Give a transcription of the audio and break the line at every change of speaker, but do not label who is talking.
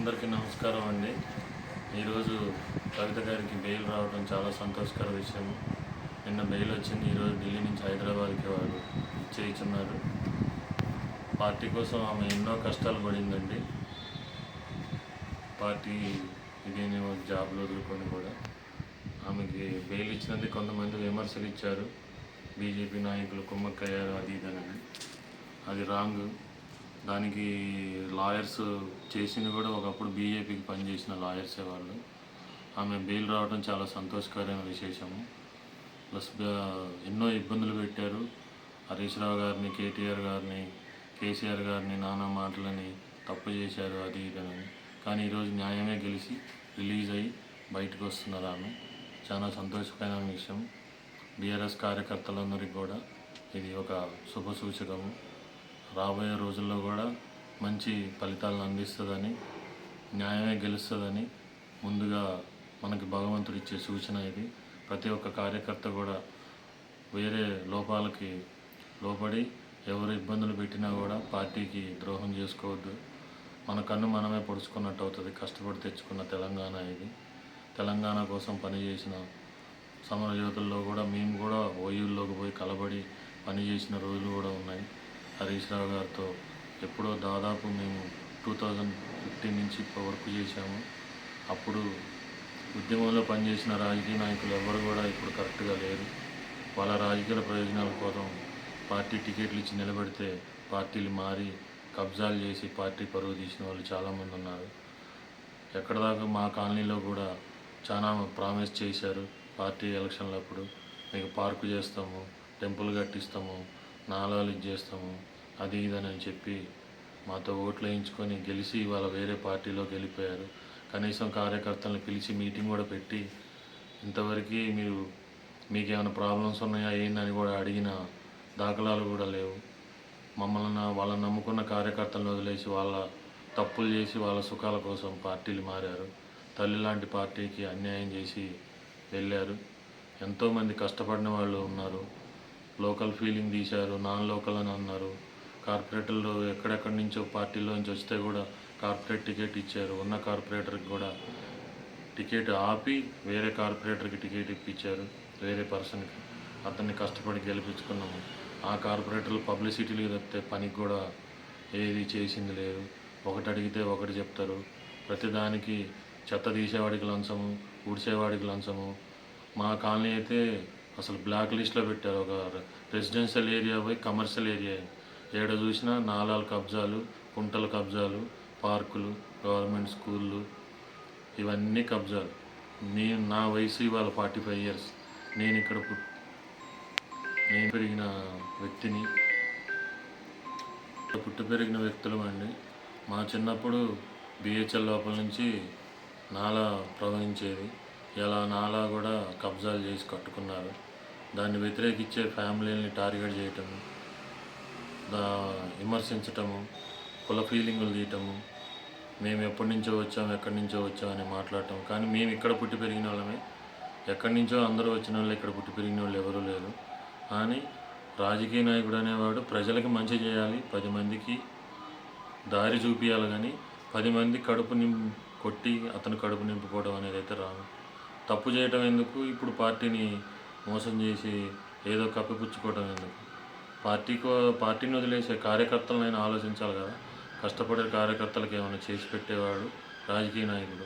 అందరికీ నమస్కారం అండి. ఈరోజు కవిత గారికి బెయిల్ రావడం చాలా సంతోషకర విషయం. నిన్న బెయిల్ వచ్చింది. ఈరోజు ఢిల్లీ నుంచి హైదరాబాద్కి వారు చేయించున్నారు. పార్టీ కోసం ఆమె ఎన్నో కష్టాలు పడిందండి. పార్టీ ఇదేని జాబ్లు వదులుకొని కూడా ఆమెకి బెయిల్ ఇచ్చినందుకు కొంతమంది విమర్శలు ఇచ్చారు. బీజేపీ నాయకులు కుమ్మక్కయ్యారు అది ఇదనని. అది రాంగ్. దానికి లాయర్స్ చేసింది కూడా ఒకప్పుడు బీజేపీకి పనిచేసిన లాయర్సే వాళ్ళు. ఆమె బెయిల్ రావడం చాలా సంతోషకరమైన విశేషము. ప్లస్ ఎన్నో ఇబ్బందులు పెట్టారు. హరీష్ రావు గారిని, కేటీఆర్ గారిని, కేసీఆర్ గారిని నానా మాటలని తప్పు చేశారు అది ఇదని. కానీ ఈరోజు న్యాయమే గెలిచి రిలీజ్ అయ్యి బయటకు వస్తున్నారు. ఆమె చాలా సంతోషకరమైన విషయం. బీఆర్ఎస్ కార్యకర్తలందరికీ కూడా ఇది ఒక శుభ సూచకము. రాబోయే రోజుల్లో కూడా మంచి ఫలితాలను అందిస్తుందని, న్యాయమే గెలుస్తుందని ముందుగా మనకి భగవంతుడు ఇచ్చే సూచన ఇది. ప్రతి ఒక్క కార్యకర్త కూడా వేరే లోపాలకి లోపడి ఎవరు ఇబ్బందులు పెట్టినా కూడా పార్టీకి ద్రోహం చేసుకోవద్దు. మన కన్ను మనమే పొడుచుకున్నట్టు అవుతుంది. కష్టపడి తెచ్చుకున్న తెలంగాణ ఇది. తెలంగాణ కోసం పనిచేసిన సమరయోధుల్లో కూడా మేము కూడా ఓయూల్లోకి పోయి కలబడి పనిచేసిన రోజులు కూడా ఉన్నాయి. హరీష్ రావు గారితో ఎప్పుడో దాదాపు మేము 2015 నుంచి వర్క్ చేశాము. అప్పుడు ఉద్యమంలో పనిచేసిన రాజకీయ నాయకులు ఎవరు కూడా ఇప్పుడు కరెక్ట్గా లేరు. వాళ్ళ రాజకీయ ప్రయోజనాల కోసం పార్టీ టికెట్లు ఇచ్చి నిలబెడితే పార్టీలు మారి కబ్జాలు చేసి పార్టీ పరువు తీసిన వాళ్ళు చాలామంది ఉన్నారు. ఎక్కడిదాకా మా కాలనీలో కూడా చాలా ప్రామిస్ చేశారు. పార్టీ ఎలక్షన్లప్పుడు మీకు పార్కు చేస్తాము, టెంపుల్ కట్టిస్తాము, నాలాలు ఇచ్చేస్తాము అది ఇదని చెప్పి మాతో ఓట్లు వేయించుకొని గెలిచి వాళ్ళ వేరే పార్టీలోకి వెళ్ళిపోయారు. కనీసం కార్యకర్తలను పిలిచి మీటింగ్ కూడా పెట్టి ఇంతవరకు మీకేమైనా ప్రాబ్లమ్స్ ఉన్నాయా ఏందని కూడా అడిగిన దాఖలాలు కూడా లేవు. వాళ్ళని నమ్ముకున్న కార్యకర్తలను వదిలేసి వాళ్ళ తప్పులు చేసి వాళ్ళ సుఖాల కోసం పార్టీలు మారారు. తల్లి లాంటి పార్టీకి అన్యాయం చేసి వెళ్ళారు. ఎంతోమంది కష్టపడిన వాళ్ళు ఉన్నారు. లోకల్ ఫీలింగ్ తీశారు, నాన్ లోకల్ అని అన్నారు. కార్పొరేటర్లు ఎక్కడెక్కడి నుంచో పార్టీలో నుంచి వస్తే కూడా కార్పొరేట్ టికెట్ ఇచ్చారు. ఉన్న కార్పొరేటర్కి కూడా టికెట్ ఆపి వేరే కార్పొరేటర్కి టికెట్ ఇప్పించారు, వేరే పర్సన్కి. అతన్ని కష్టపడి గెలిపించుకున్నాము. ఆ కార్పొరేటర్లు పబ్లిసిటీలు తప్పితే పనికి కూడా ఏది చేసింది లేదు. ఒకటి అడిగితే ఒకటి చెప్తారు. ప్రతిదానికి చెత్త తీసేవాడికి లంచము, ఊడ్చేవాడికి లంచము. మా కాలనీ అయితే అసలు బ్లాక్ లిస్ట్లో పెట్టారు. ఒక రెసిడెన్షియల్ ఏరియా పోయి కమర్షియల్ ఏరియా, ఏడ చూసినా నాలాల కబ్జాలు, కుంటల కబ్జాలు, పార్కులు, గవర్నమెంట్ స్కూళ్ళు, ఇవన్నీ కబ్జాలు. నా వయసు ఇవాళ 45 years. నేను పెరిగిన వ్యక్తిని, పుట్టి పెరిగిన వ్యక్తులం అండి. మా చిన్నప్పుడు బిహెచ్ఎల్ లోపల నుంచి నాలా ప్రవహించేది. ఇలా నాలా కూడా కబ్జాలు చేసి కట్టుకున్నారు. దాన్ని వ్యతిరేకించే ఫ్యామిలీని టార్గెట్ చేయటము, విమర్శించటము, కుల ఫీలింగులు తీయటము, మేము ఎక్కడి నుంచో వచ్చాం అని మాట్లాడటం. కానీ మేము ఇక్కడ పుట్టి పెరిగిన వాళ్ళమే. ఎక్కడి నుంచో అందరూ వచ్చిన వాళ్ళు, ఇక్కడ పుట్టి పెరిగిన వాళ్ళు ఎవరూ లేరు. కానీ రాజకీయ నాయకుడు అనేవాడు ప్రజలకి మంచి చేయాలి, 10 మందికి దారి చూపించాలి. కానీ 10 మంది కొట్టి అతను కడుపు నింపుకోవడం అనేది అయితే రాదు. తప్పు చేయటం ఎందుకు? ఇప్పుడు పార్టీని మోసం చేసి ఏదో కప్పిపుచ్చుకోవడం ఎందుకు? పార్టీని వదిలేసే కార్యకర్తలనైనా ఆలోచించాలి కదా. కష్టపడే కార్యకర్తలకు ఏమైనా చేసి పెట్టేవాడు రాజకీయ నాయకుడు.